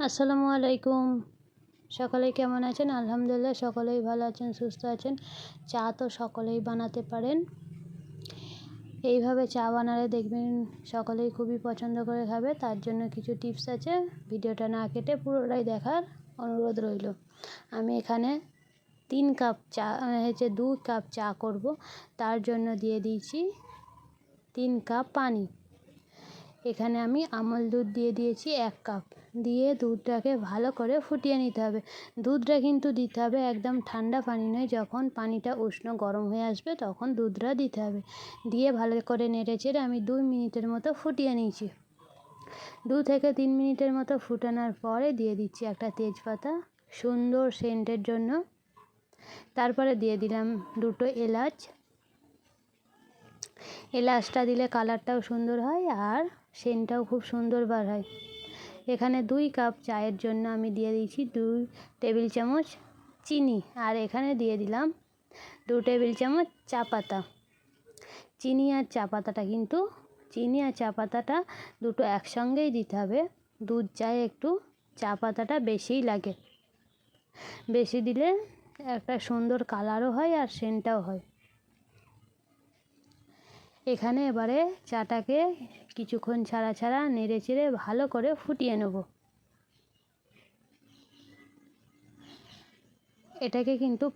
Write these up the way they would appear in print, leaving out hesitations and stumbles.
আসসালামু আলাইকুম। সকলে কেমন আছেন? আলহামদুলিল্লাহ সকলেই ভালো আছেন, সুস্থ আছেন। চা তো সকলেই বানাতে পারেন। এইভাবে চা বানালে দেখবেন সকলেই খুবই পছন্দ করে খাবে। তার জন্য কিছু টিপস আছে, ভিডিওটা না কেটে পুরোটাই দেখার অনুরোধ রইল। আমি এখানে 2 কাপ চা করব, তার জন্য দিয়ে দিয়েছি 3 কাপ পানি। এখানে আমি আমল দুধ দিয়ে দিয়েছি 1 কাপ, দিয়ে দুধটাকে ভালো করে ফুটিয়ে নিতে হবে। দুধটা কিন্তু দিতে হবে একদম ঠান্ডা পানি নয়, যখন পানিটা উষ্ণ গরম হয়ে আসবে তখন দুধটা দিতে হবে। দিয়ে ভালো করে নেড়েচেড়ে আমি 2 মিনিটের মতো ফুটিয়ে নিয়েছি। 2 থেকে 3 মিনিটের মতো ফুটানোর পরে দিয়ে দিচ্ছি একটা তেজপাতা সুন্দর সেন্টের জন্য। তারপরে দিয়ে দিলাম 2টো এলাচ। এলাচটা দিলে কালারটাও সুন্দর হয় আর সেন্টটাও খুব সুন্দর বার হয়। এখানে 2 কাপ চায়ের জন্য আমি দিয়ে দিয়েছি 2 টেবিল চামচ চিনি, আর এখানে দিয়ে দিলাম 2 টেবিল চামচ চা পাতা। চিনি আর চা পাতাটা দুটো একসঙ্গেই দিতে হবে। দুধ চায়ে একটু চা পাতাটা বেশিই লাগে, বেশি দিলে একটা সুন্দর কালারও হয় আর সেন্টটাও হয়। এখানে এবারে চাটাকে কিছুক্ষণ ছাড়া নেড়ে চেড়ে ভালো করে ফুটিয়ে নেব। এটাকে কিন্তু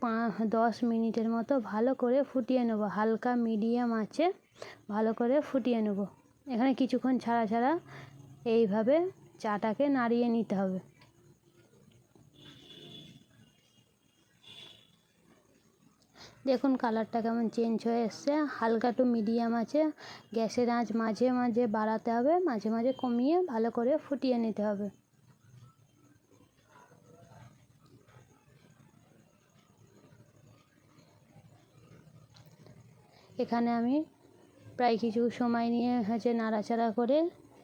10 মিনিটের মতো ভালো করে ফুটিয়ে নেব, হালকা মিডিয়াম আঁচে ভালো করে ফুটিয়ে নেব। এখানে কিছুক্ষণ ছাড়া এইভাবে চাটাকে নাড়িয়ে নিতে হবে। দেখুন কালারটা কেমন চেঞ্জ হয়ে এসছে। হালকা টু মিডিয়াম আছে, গ্যাসের আঁচ মাঝে মাঝে বাড়াতে হবে, মাঝে মাঝে কমিয়ে ভালো করে ফুটিয়ে নিতে হবে। এখানে আমি প্রায় কিছু সময় নিয়ে নাড়াচাড়া করে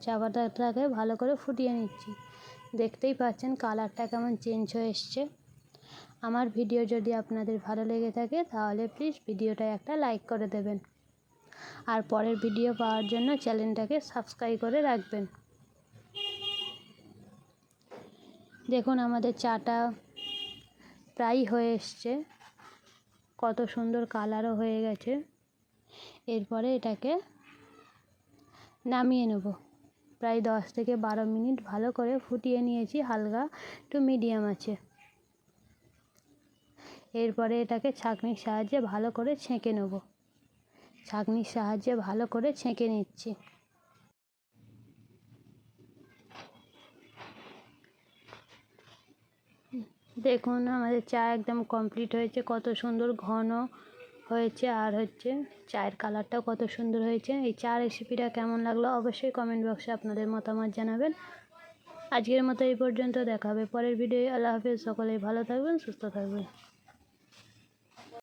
চা পাতাটাকে ভালো করে ফুটিয়ে নিচ্ছি। দেখতেই পাচ্ছেন কালারটা কেমন চেঞ্জ হয়ে এসছে। আমার ভিডিও যদি আপনাদের ভালো লেগে থাকে তাহলে প্লিজ ভিডিওটা একটা লাইক করে দেবেন, আর পরের ভিডিও পাওয়ার জন্য চ্যানেলটাকে সাবস্ক্রাইব করে রাখবেন। দেখুন আমাদের চাটা প্রায় হয়ে এসছে, কত সুন্দর কালারও হয়ে গেছে। এরপরে এটাকে নামিয়ে নেব। প্রায় 10 থেকে 12 মিনিট ভালো করে ফুটিয়ে নিয়েছি হালকা টু মিডিয়াম আছে। এরপরে এটাকে ছাঁকনির সাহায্যে ভালো করে ছেঁকে নেব। ছাঁকনির সাহায্যে ভালো করে ছেঁকে নিচ্ছি। দেখুন আমাদের চা একদম কমপ্লিট হয়েছে, কত সুন্দর ঘন হয়েছে, আর চায়ের কালারটাও কত সুন্দর হয়েছে। এই চা রেসিপিটা কেমন লাগলো অবশ্যই কমেন্ট বক্সে আপনাদের মতামত জানাবেন। আজকের মতো এই পর্যন্ত, দেখা হবে পরের ভিডিও। আল্লাহ হাফেজ, সকলেই ভালো থাকবেন, সুস্থ থাকবেন।